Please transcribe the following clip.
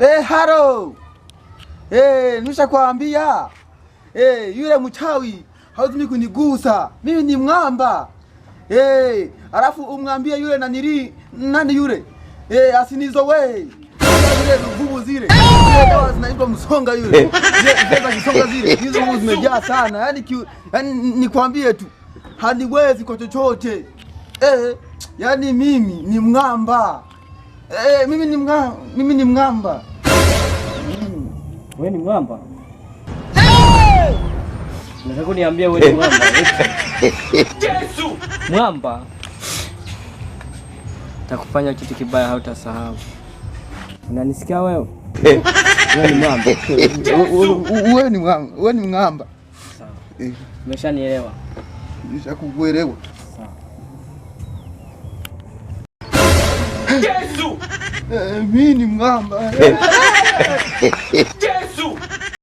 Haro. Nishakwambia. Yule mchawi hawezi kunigusa. Mimi ni mwamba. Alafu umwambie yule nani yule? Asinizowe. Zile nguvu zile. Dawa zinaitwa msonga yule. Zile kisonga zile. Hizo nguvu zimejaa sana. Yaani nikwambie tu. Haniwezi kwa chochote. Yaani mimi ni mwamba. Mimi ni mwamba. Wewe ni mwamba? Nataka uniambie wewe ni mwamba. Yesu! Mwamba. Takufanya kitu kibaya hautasahau. Unanisikia wewe? Wewe ni mwamba. Wewe ni mwamba. Sawa. Umeshanielewa? Nishakuelewa. Sawa. Yesu! Mimi ni mwamba.